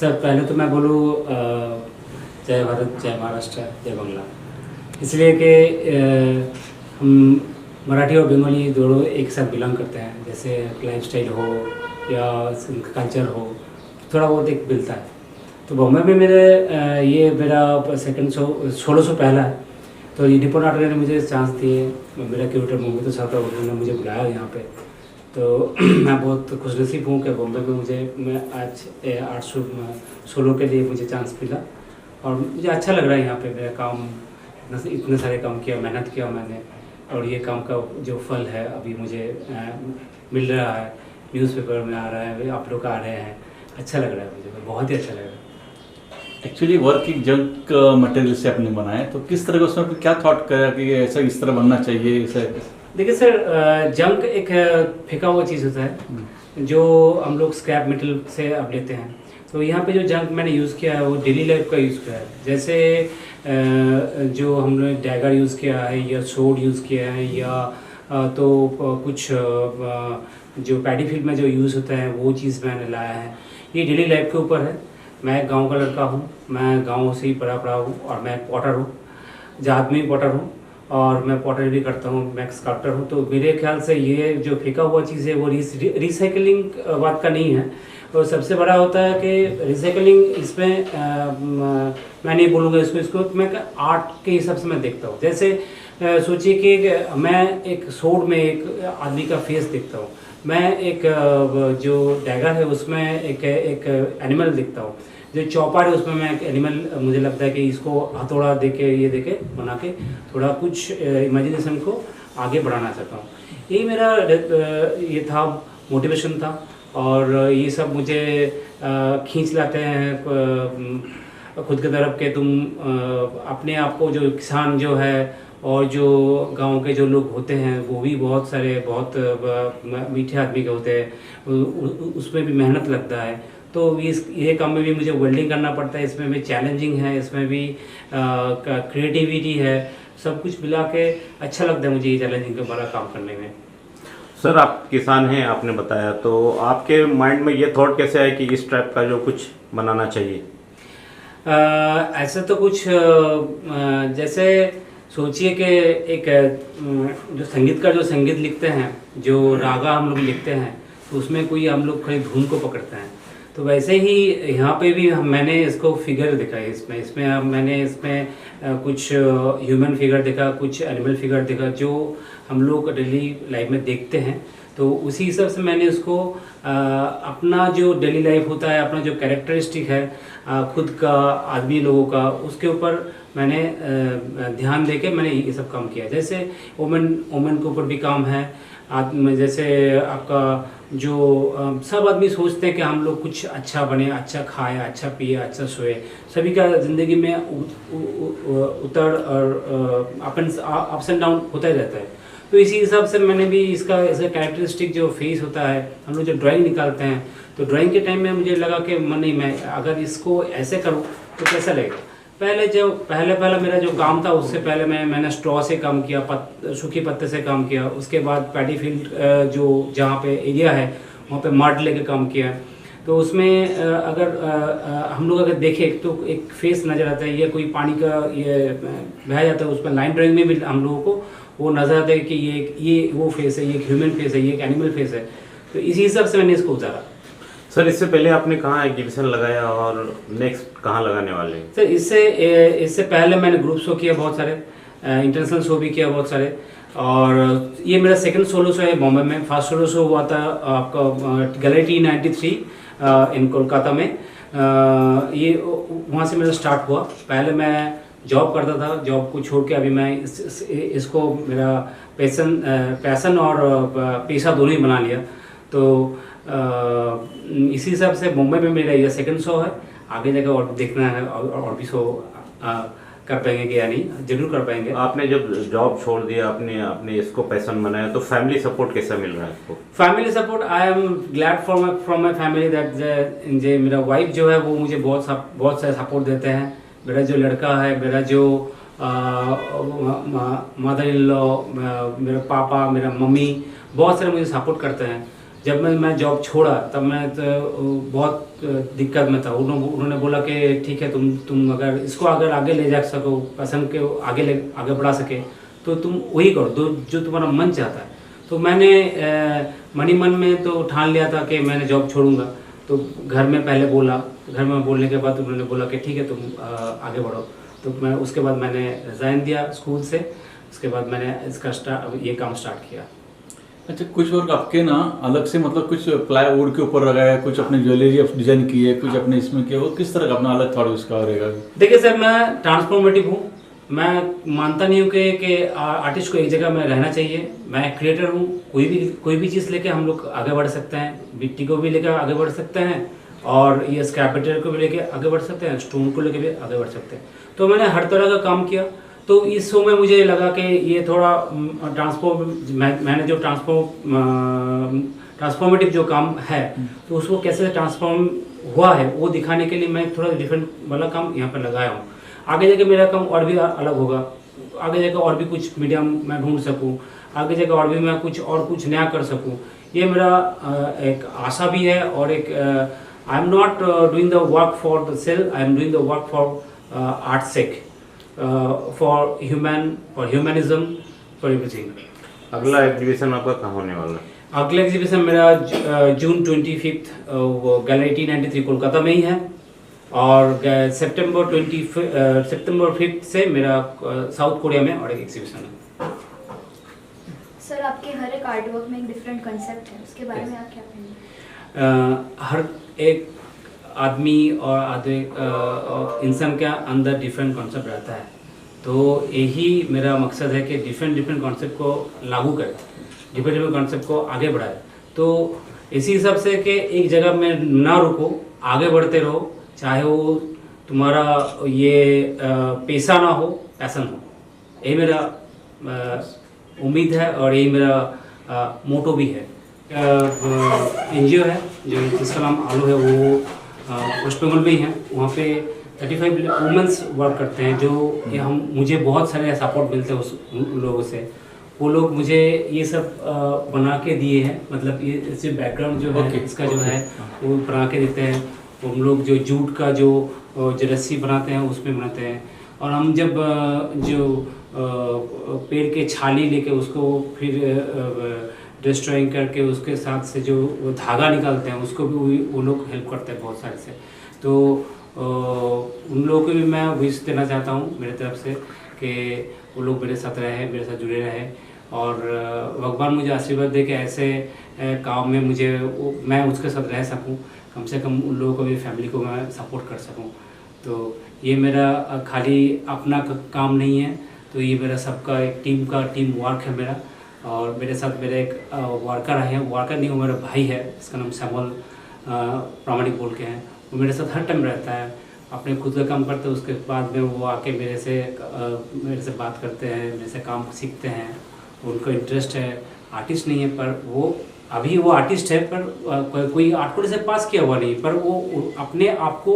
Sir पहले तो मैं बोलूँ जय भारत जय महाराष्ट्र जय बांग्ला, इसलिए कि हम मराठी और बंगाली दोनों एक साथ बिलोंग करते हैं। जैसे लाइफ स्टाइल हो या कल्चर हो, थोड़ा बहुत एक मिलता है। तो बॉम्बे में ये मेरा सेकंड सोलो शो पहला है। तो ये निपुण नाटक ने मुझे चांस दिए, मेरा क्यूरेटर मुंबई तो साहब उन्होंने मुझे बुलाया यहाँ पे। तो मैं बहुत खुशनसीब हूँ कि बॉम्बे में मैं आज 800 सोलो के लिए मुझे चांस मिला और मुझे अच्छा लग रहा है यहाँ पे। मेरा काम इतने सारे काम किया, मेहनत किया मैंने, और ये काम का जो फल है अभी मुझे मिल रहा है। न्यूज़पेपर में आ रहा है, आप लोग आ रहे हैं, अच्छा लग रहा है मुझे, बहुत ही अच्छा लग रहा है। एक्चुअली वर्क एक जंक मटेरियल से आपने बनाया, तो किस तरह का उसमें क्या थॉट करा कि ऐसा इस तरह बनना चाहिए? ऐसा देखिए सर, जंक एक फेंका हुआ चीज़ होता है जो हम लोग स्क्रैप मेटल से अब लेते हैं। तो यहाँ पे जो जंक मैंने यूज़ किया है वो डेली लाइफ का यूज़ किया है। जैसे जो हमने डैगर यूज़ किया है या सोड यूज़ किया है या तो कुछ जो पैडी फील्ड में जो यूज़ होता है वो चीज़ मैंने लाया है। ये डेली लाइफ के ऊपर है। मैं गांव का लड़का हूँ, मैं गांव से ही पड़ा हूँ और मैं पॉटर हूँ, जात में ही पॉटर हूँ और मैं पॉटर भी करता हूँ, मैं स्कल्पटर हूँ। तो मेरे ख्याल से ये जो फेंका हुआ चीज़ है वो रिसाइकलिंग बात का नहीं है। और सबसे बड़ा होता है कि रिसाइकलिंग इसमें मैं नहीं बोलूँगा इसको मैं आर्ट के हिसाब से मैं देखता हूँ। जैसे सोचिए कि मैं एक सोड में एक आदमी का फेस देखता हूँ, मैं एक जो डैगर है उसमें एक एनिमल देखता हूँ, जो चौपार है उसमें मैं एक एनिमल, मुझे लगता है कि इसको हथौड़ा देके बना के थोड़ा कुछ इमेजिनेशन को आगे बढ़ाना चाहता हूँ। यही मेरा ये था, मोटिवेशन था। और ये सब मुझे खींच लाते हैं खुद की तरफ के तुम अपने आप को, जो किसान जो है और जो गांव के जो लोग होते हैं वो भी बहुत सारे बहुत मीठे आदमी के होते हैं, उसमें भी मेहनत लगता है। तो ये काम में भी मुझे वेल्डिंग करना पड़ता है, इसमें भी चैलेंजिंग है, इसमें भी क्रिएटिविटी है, सब कुछ मिला के अच्छा लगता है मुझे ये चैलेंजिंग का बड़ा काम करने में। सर आप किसान हैं आपने बताया, तो आपके माइंड में ये थॉट कैसे आया कि इस टाइप का जो कुछ बनाना चाहिए? ऐसा तो कुछ जैसे सोचिए कि एक जो संगीतकार जो संगीत लिखते हैं, जो रागा हम लोग लिखते हैं, तो उसमें कोई हम लोग खाली धुन को पकड़ते हैं। तो वैसे ही यहाँ पे भी मैंने इसको फिगर देखा है, मैंने इसमें कुछ ह्यूमन फिगर देखा, कुछ एनिमल फिगर देखा जो हम लोग डेली लाइफ में देखते हैं। तो उसी हिसाब से मैंने उसको अपना जो डेली लाइफ होता है, अपना जो कैरेक्टरिस्टिक है खुद का, आदमी लोगों का, उसके ऊपर मैंने ध्यान देके मैंने ये सब काम किया। जैसे वुमेन के ऊपर भी काम है। जैसे आपका जो सब आदमी सोचते हैं कि हम लोग कुछ अच्छा बने, अच्छा खाए, अच्छा पिए, अच्छा सोए। सभी का ज़िंदगी में उतर और अप्स एंड डाउन होता ही रहता है। तो इसी हिसाब से मैंने भी इसका ऐसा कैरेक्टरिस्टिक जो फेस होता है, हम लोग जो ड्राइंग निकालते हैं, तो ड्राइंग के टाइम में मुझे लगा कि नहीं, मैं अगर इसको ऐसे करूँ तो कैसा लगेगा। पहला मेरा जो काम था, उससे पहले मैंने स्ट्रॉ से काम किया, सूखी पत्ते से काम किया। उसके बाद पैडी फील्ड जो जहाँ पे एरिया है वहाँ पे मड लेके काम किया। तो उसमें अगर हम लोग अगर देखें तो एक फेस नज़र आता है, ये कोई पानी का ये बह जाता है, उसमें लाइन ड्राइंग में भी हम लोगों को वो नज़र आता है कि ये वो फेस है, ये ह्यूमन फेस है, ये एक एनिमल फेस है। तो इसी हिसाब से मैंने इसको उतारा। सर इससे पहले आपने कहाँ एग्जीबिशन लगाया और नेक्स्ट कहाँ लगाने वाले हैं? सर इससे पहले मैंने ग्रुप शो किया बहुत सारे, इंटरनेशनल शो भी किया बहुत सारे, और ये मेरा सेकंड सोलो शो है बॉम्बे में। फर्स्ट सोलो शो हुआ था आपका गैलरी T93 इन कोलकाता में। ये वहाँ से मेरा स्टार्ट हुआ। पहले मैं जॉब करता था, जॉब को छोड़ के अभी मैं इसको मेरा पैसन और पेशा दोनों ही बना लिया। तो इसी हिसाब से मुंबई में मेरा ये सेकंड शो है। आगे जाकर और देखना है और भी शो कर पाएंगे कि या नहीं, जरूर कर पाएंगे। आपने जब जॉब छोड़ दिया, आपने इसको पैशन बनाया, तो फैमिली सपोर्ट कैसा मिल रहा है आपको? Family support, I am glad from my family that मेरा वाइफ जो है वो मुझे बहुत सारे सपोर्ट देते हैं। मेरा जो लड़का है, मेरा जो मदर इन लॉ, मेरा पापा, मेरा मम्मी, बहुत सारे मुझे सपोर्ट करते हैं। जब मैं जॉब छोड़ा तब मैं तो बहुत दिक्कत में था। उन्होंने बोला कि ठीक है, तुम अगर इसको अगर आगे ले जा सको, पसंद के आगे बढ़ा सके तो तुम वही करो जो तुम्हारा मन चाहता है। तो मैंने मन में तो ठान लिया था कि मैंने जॉब छोड़ूंगा। तो घर में पहले बोला, घर में बोलने के बाद उन्होंने बोला कि ठीक है तुम आगे बढ़ो। तो मैं उसके बाद मैंने रिज़ाइन दिया स्कूल से। उसके बाद मैंने ये काम स्टार्ट किया। अच्छा, कुछ वर्क आपके ना अलग से मतलब कुछ प्लाईवुड के ऊपर लगाया, कुछ अपनी ज्वेलरी डिजाइन की है, कुछ अपने इसमें किया, वो किस तरह का अपना अलग थॉट उसका रहेगा? देखिए सर, मैं ट्रांसफॉर्मेटिव हूँ। मैं मानता नहीं हूँ कि आर्टिस्ट को एक जगह में रहना चाहिए। मैं क्रिएटर हूँ। कोई भी चीज़ लेके हम लोग आगे बढ़ सकते हैं। मिट्टी को भी लेकर आगे बढ़ सकते हैं और ये स्क्रैप मटेरियल को भी लेके आगे बढ़ सकते हैं, स्टोन को लेके भी आगे बढ़ सकते हैं। तो मैंने हर तरह का काम किया। तो इस शो में मुझे लगा कि ये थोड़ा मैंने जो ट्रांसफॉर्मेटिव जो काम है तो उसको कैसे ट्रांसफॉर्म हुआ है वो दिखाने के लिए मैं थोड़ा डिफरेंट वाला काम यहाँ पर लगाया हूँ। आगे जाके मेरा काम और भी अलग होगा। आगे जाकर और भी कुछ मीडियम मैं ढूंढ सकूँ, आगे जाकर और भी मैं कुछ नया कर सकूँ, ये मेरा एक आशा भी है। और एक I am not doing the work for the sale, I am doing the work for art sake, for humanism, for everything. अगला एग्जीबिशन आपका कहाँ होने वाला है? अगला एग्जीबिशन मेरा जून 25 गैलरी 93 कोलकाता में ही है। और सितंबर 5 से मेरा साउथ कोरिया में और एक एग्जीबिशन है। सर, आपके हर एक आर्टवर्क में एक डिफरेंट कंसेप्ट है, उसके बारे में आप क्या कहेंगे? हर एक आदमी और इंसान के अंदर डिफरेंट कॉन्सेप्ट रहता है। तो यही मेरा मकसद है कि डिफरेंट कॉन्सेप्ट को लागू करें, डिफरेंट कॉन्सेप्ट को आगे बढ़ाए। तो इसी हिसाब से कि एक जगह में ना रुको, आगे बढ़ते रहो, चाहे वो तुम्हारा ये पेशा ना हो, पैशन हो। यही मेरा उम्मीद है और यही मेरा मोटो भी है। NGO है जो जिसका नाम आलू है, वो वेस्ट बंगाल में ही है। वहाँ पे 35 वुमेंस वर्क करते हैं, जो मुझे बहुत सारे सपोर्ट मिलते हैं उन लोगों से। वो लोग मुझे ये सब बना के दिए हैं, मतलब ये इससे बैकग्राउंड जो है इसका जो है वो बना के देते हैं। हम लोग जो जूट का जो रस्सी बनाते हैं उसमें बनाते हैं। और हम जब जो पेड़ के छाली लेके उसको फिर डिस्ट्रॉइंग करके उसके साथ से जो धागा निकालते हैं उसको भी वो लोग हेल्प करते हैं बहुत सारे से। तो उन लोगों को भी मैं विश देना चाहता हूँ मेरे तरफ से कि वो लोग मेरे साथ रहे, मेरे साथ जुड़े रहे। और भगवान मुझे आशीर्वाद दे कि ऐसे काम में मैं उसके साथ रह सकूं, कम से कम उन लोगों को भी, फैमिली को मैं सपोर्ट कर सकूं। तो ये मेरा खाली अपना काम नहीं है, तो ये मेरा सबका एक टीम वर्क है मेरा। और मेरे साथ मेरा एक वर्कर है, वर्कर नहीं, वो मेरा भाई है, इसका नाम सैमुअल प्रामाणिक बोल के हैं। वो मेरे साथ हर टाइम रहता है, अपने खुद का काम करते हैं, उसके बाद में वो आके मेरे से बात करते हैं, मेरे से काम सीखते हैं। उनको इंटरेस्ट है, आर्टिस्ट नहीं है पर वो आर्टिस्ट है, पर कोई आर्ट कॉलेज से पास किया हुआ नहीं, पर वो अपने आप को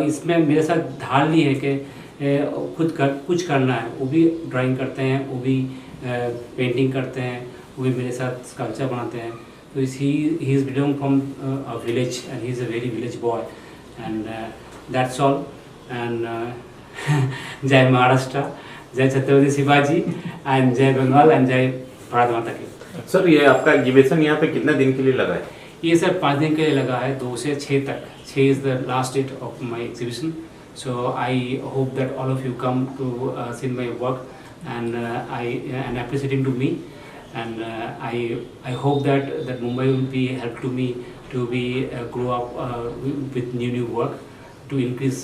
इसमें मेरे साथ ढाल ली है कि कुछ करना है। वो भी ड्राइंग करते हैं, वो भी पेंटिंग करते हैं, वो भी मेरे साथ स्कल्पचर बनाते हैं। तो he is belong from a village and he is a very village boy and that's all. And जय महाराष्ट्र, जय छत्रपति शिवाजी एंड जय बंगाल एंड जय भारत माता की। सर, ये आपका एग्जीबिशन यहाँ पे कितने दिन के लिए लगा है? ये सर 5 दिन के लिए लगा है, 2 से 6 तक। 6 is the last date of my exhibition. So I hope that all of you come to see my work and appreciating to me, and I hope that Mumbai will be help to me to be grow up with new work, to increase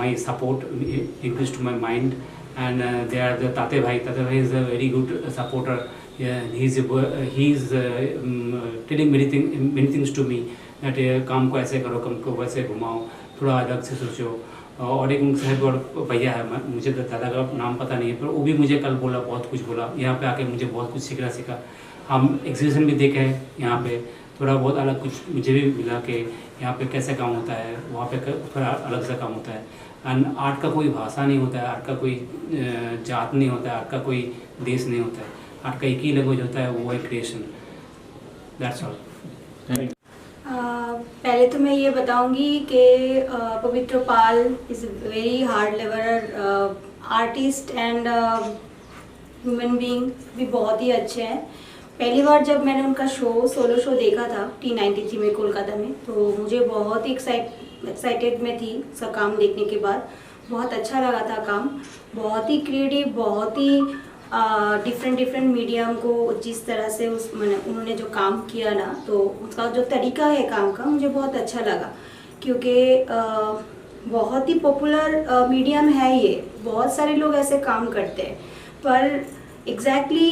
my support, increase to my mind. And there are the Tate Bhai is a very good supporter. Yeah, he's telling many things to me that काम को ऐसे करो, काम को वैसे घुमाओ, थोड़ा अलग से सोचो। और एक साहब और भैया है, मुझे दादा का नाम पता नहीं है, पर वो भी मुझे कल बोला, बहुत कुछ बोला। यहाँ पे आके मुझे बहुत कुछ सीखा। हम एग्जीबिशन भी देखे हैं, यहाँ पे थोड़ा बहुत अलग कुछ मुझे भी मिला कि यहाँ पे कैसे काम होता है, वहाँ पे थोड़ा अलग सा काम होता है। एंड आर्ट का कोई भाषा नहीं होता है, आर्ट का कोई जात नहीं होता है, आर्ट का कोई देश नहीं होता है। आर्ट का एक ही लैंग्वेज होता है, वो है क्रिएशन। That's all. पहले तो मैं ये बताऊंगी कि Pavitra Pal is very hard लेवर आर्टिस्ट एंड ह्यूमन बीइंग भी बहुत ही अच्छे हैं। पहली बार जब मैंने उनका सोलो शो देखा था T93 में कोलकाता में, तो मुझे बहुत ही एक्साइटेड में थी उसका काम देखने के बाद। बहुत अच्छा लगा था काम, बहुत ही क्रिएटिव, बहुत ही डिफरेंट मीडियम को जिस तरह से उन्होंने जो काम किया ना, तो उसका जो तरीका है काम का मुझे बहुत अच्छा लगा, क्योंकि बहुत ही पॉपुलर मीडियम है ये। बहुत सारे लोग ऐसे काम करते हैं, पर एग्जैक्टली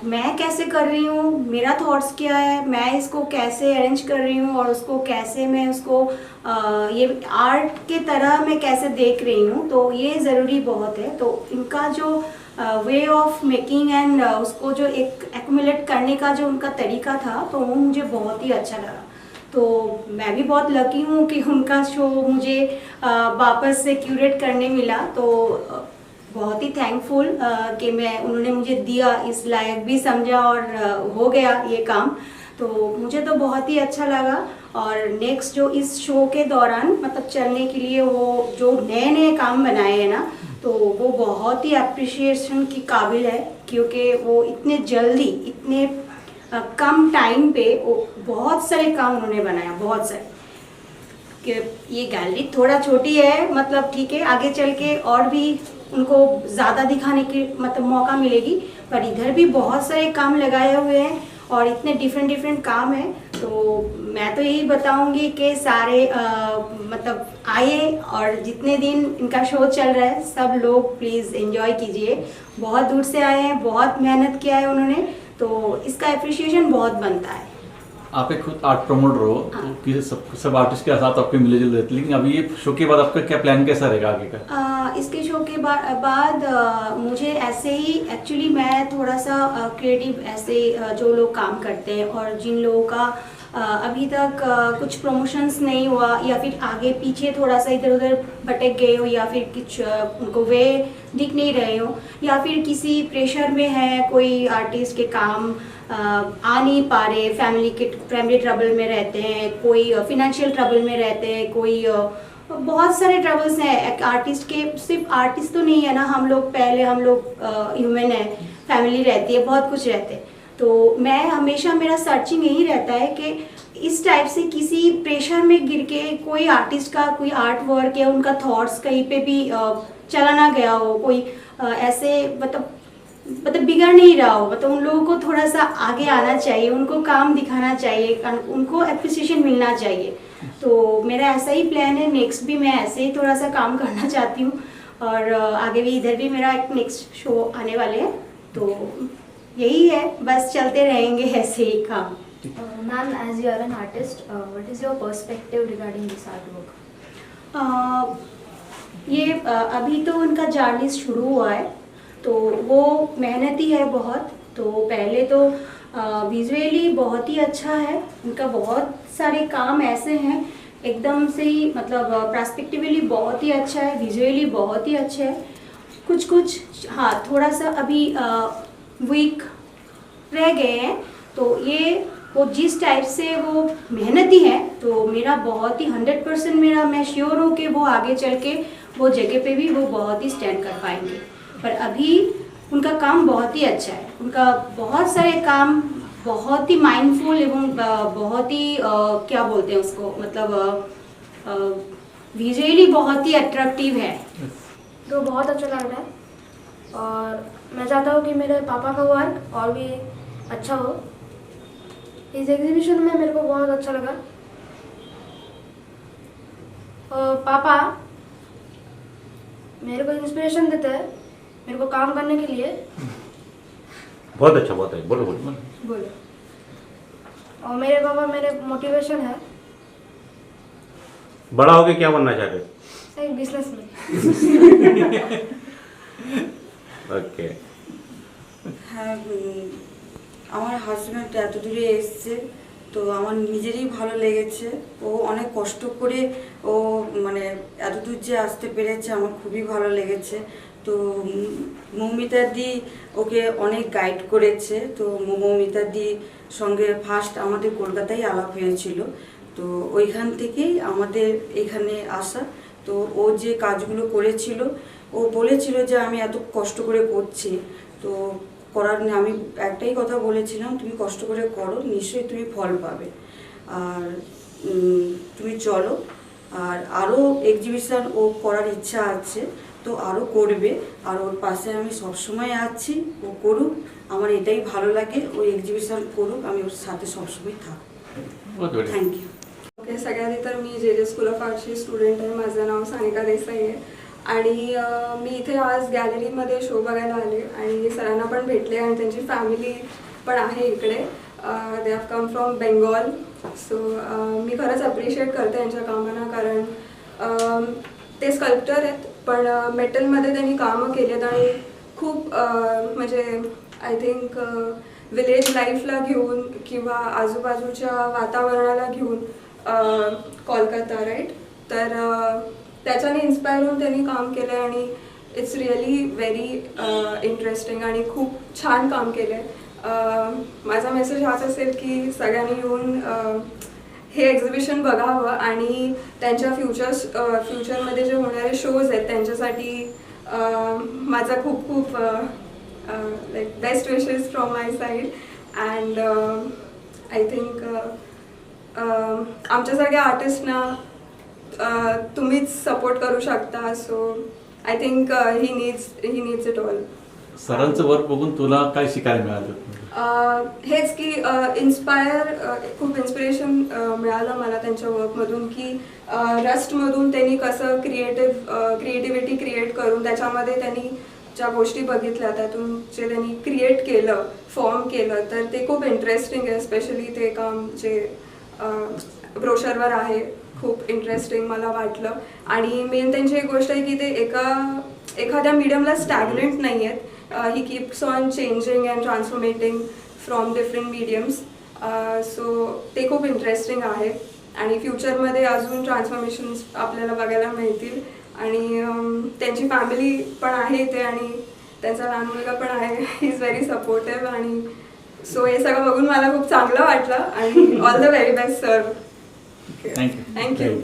मैं कैसे कर रही हूँ, मेरा थॉट्स क्या है, मैं इसको कैसे अरेंज कर रही हूँ और उसको कैसे मैं उसको ये आर्ट के तरह मैं कैसे देख रही हूँ, तो ये ज़रूरी बहुत है। तो इनका जो वे ऑफ मेकिंग एंड उसको जो एक एक्यूमुलेट करने का जो उनका तरीका था, तो वो मुझे बहुत ही अच्छा लगा। तो मैं भी बहुत लकी हूँ कि उनका शो मुझे वापस से क्यूरेट करने मिला। तो बहुत ही थैंकफुल कि उन्होंने मुझे दिया, इस लायक भी समझा और हो गया ये काम। तो मुझे तो बहुत ही अच्छा लगा। और नेक्स्ट जो इस शो के दौरान मतलब चलने के लिए वो जो नए काम बनाए हैं ना, तो वो बहुत ही अप्रिशिएशन की काबिल है, क्योंकि वो इतने जल्दी इतने कम टाइम पे वो बहुत सारे काम उन्होंने बनाया, बहुत सारे। कि ये गैलरी थोड़ा छोटी है, मतलब ठीक है, आगे चल के और भी उनको ज़्यादा दिखाने की मतलब मौका मिलेगी, पर इधर भी बहुत सारे काम लगाए हुए हैं और इतने डिफरेंट काम हैं। तो मैं तो यही बताऊंगी कि सारे मतलब आए और जितने दिन इनका शो चल रहा है सब लोग प्लीज़ एंजॉय कीजिए। बहुत दूर से आए हैं, बहुत मेहनत किया है उन्होंने, तो इसका अप्रिशिएशन बहुत बनता है। आप एक खुद आर्ट प्रमोटर हो, तो किसी सब आर्टिस्ट के साथ आपके मिले जुले रहते, लेकिन अभी ये शो के बाद आपका क्या प्लान कैसा रहेगा आगे का? इसके शो के बाद मुझे ऐसे ही एक्चुअली मैं थोड़ा सा क्रिएटिव ऐसे जो लोग काम करते हैं और जिन लोगों का अभी तक कुछ प्रमोशंस नहीं हुआ या फिर आगे पीछे थोड़ा सा इधर उधर भटक गए हो या फिर कुछ उनको वे दिख नहीं रहे हो या फिर किसी प्रेशर में है, कोई आर्टिस्ट के काम आ नहीं पा रहे, फैमिली ट्रबल में रहते हैं, कोई फिनेंशियल ट्रबल में रहते हैं, कोई बहुत सारे ट्रबल्स हैं आर्टिस्ट के। सिर्फ आर्टिस्ट तो नहीं है ना, हम लोग ह्यूमन है, फैमिली रहती है, बहुत कुछ रहते हैं। तो मैं हमेशा मेरा सर्चिंग यही रहता है कि इस टाइप से किसी प्रेशर में गिर के कोई आर्टिस्ट का कोई आर्ट वर्क या उनका थॉट्स कहीं पे भी चला ना गया हो, कोई ऐसे मतलब बिगड़ नहीं रहा हो, मतलब उन लोगों को थोड़ा सा आगे आना चाहिए, उनको काम दिखाना चाहिए, उनको अप्रिसिएशन मिलना चाहिए। तो मेरा ऐसा ही प्लान है, नेक्स्ट भी मैं ऐसे ही थोड़ा सा काम करना चाहती हूँ और आगे भी इधर भी मेरा एक नेक्स्ट शो आने वाले हैं। तो यही है, बस चलते रहेंगे ऐसे ही काम। Ma'am, as you are an artist, what is your perspective regarding this artwork? ये अभी तो उनका जर्नी शुरू हुआ है, तो वो मेहनती है बहुत। तो पहले तो विजुअली बहुत ही अच्छा है, उनका बहुत सारे काम ऐसे हैं एकदम से ही मतलब पर्सपेक्टिवली बहुत ही अच्छा है, विजुअली बहुत ही अच्छा है। कुछ हाँ थोड़ा सा अभी वीक रह गए हैं। तो ये वो जिस टाइप से वो मेहनती है, तो मेरा बहुत ही 100% मेरा मैं श्योर हूँ कि वो आगे चल के वो जगह पे भी वो बहुत ही स्टैंड कर पाएंगे। पर अभी उनका काम बहुत ही अच्छा है, उनका बहुत सारे काम बहुत ही माइंडफुल एवं बहुत ही क्या बोलते हैं उसको, मतलब विजुअली बहुत ही अट्रैक्टिव है। तो बहुत अच्छा लग रहा है और मैं चाहता हूँ कि मेरे पापा का वर्क और भी अच्छा हो। इस एग्जीबिशन में मेरे को बहुत अच्छा लगा। और पापा मेरे को इंस्पिरेशन देते हैं मेरे को काम करने के लिए। बहुत अच्छा, बहुत है, बोलो। और मेरे पापा मेरे मोटिवेशन है। बड़ा होके क्या बनना चाहते हो? एक बिजनेसमैन। ওকে। হ্যাঁ, আমার হাজব্যান্ড এত দূরে এসছে, তো আমার নিজেরই ভালো লেগেছে। ও অনেক কষ্ট করে ও মানে এত দূর যে আসতে পেরেছে, আমার খুবই ভালো লেগেছে। তো মৌমিতা দি ওকে অনেক গাইড করেছে। তো মৌমিতা দি সঙ্গে ফার্স্ট আমাদের কলকাতায় আলাপ হয়েছিল, তো ওইখান থেকেই আমাদের এখানে আসা। তো ও যে কাজগুলো করেছিল, ও বলেছিল যে আমি এত কষ্ট করে করছি, তো করার নেই, আমি একটাই কথা বলেছিলাম, তুমি কষ্ট করে করো, নিশ্চয়ই তুমি ফল পাবে, আর তুমি চলো। আর আরও এক্সিবিশন ও করার ইচ্ছা আছে, তো আরও করবে, আর ওর পাশে আমি সবসময় আছি, ও করুক, আমার এটাই ভালো লাগে, ও এক্সিবিশন করুক, আমি ওর সাথে সবসময় থাকবো। बहुत बढ़िया। Thank you. ओके, सगळ्यात आधी तर मी जे जे स्कूल ऑफ आर्टची स्टुडंट आहे. माझं नाव सानिका देसाई आहे आणि मी इथे आज गॅलरीमध्ये शो बघायला आले आणि सरांना पण भेटले आणि त्यांची फॅमिली पण आहे इकडे. They have come from Bengal. So मी खरंच अप्रिशिएट करते यांच्या कामांना, कारण ते स्कल्प्टर आहेत पण मेटलमध्ये त्यांनी कामं केलेत आणि खूप म्हणजे आय थिंक विलेज लाईफला घेऊन किंवा आजूबाजूच्या वातावरणाला घेऊन कोलकाता राईट, तर त्याच्याने इन्स्पायर होऊन त्यांनी काम केलं आहे आणि इट्स रिअली व्हेरी इंटरेस्टिंग आणि खूप छान काम केलं आहे. माझा मेसेज हाच असेल की सगळ्यांनी येऊन हे एक्झिबिशन बघावं आणि त्यांच्या फ्युचरमध्ये जे होणारे शोज आहेत त्यांच्यासाठी माझा खूप खूप like best wishes from my side. And I think आमच्यासारख्या आर्टिस्टना तुम्हीच सपोर्ट करू शकता. So I think he needs it all. सरांचं वर्क बघून तुला काय शिकायला मिळालं? हेच की खूप इन्स्पिरेशन मिळालं मला त्यांच्या वर्कमधून, की रस्टमधून त्यांनी कसं क्रिएटिव्हिटी क्रिएट करून त्याच्यामध्ये त्यांनी ज्या गोष्टी बघितल्या त्यातून जे त्यांनी क्रिएट केलं, फॉर्म केलं, तर ते खूप इंटरेस्टिंग आहे. स्पेशली ते काम जे ब्रोशरवर आहे खूप इंटरेस्टिंग मला वाटलं. आणि मेन त्यांची एक गोष्ट आहे की ते एखाद्या मीडियमला स्टॅग्नंट नाही आहेत. He keeps on changing and transformating from different mediums. So ते खूप इंटरेस्टिंग आहे आणि फ्युचरमध्ये अजून ट्रान्सफॉर्मेशन्स आपल्याला बघायला मिळतील. आणि त्यांची फॅमिली पण आहे इथे आणि त्यांचा लहान मुलगा पण आहे. He is very supportive. आणि सो हे सगळं बघून मला खूप चांगलं वाटलं आणि all the very best sir. Thank you. Thank you.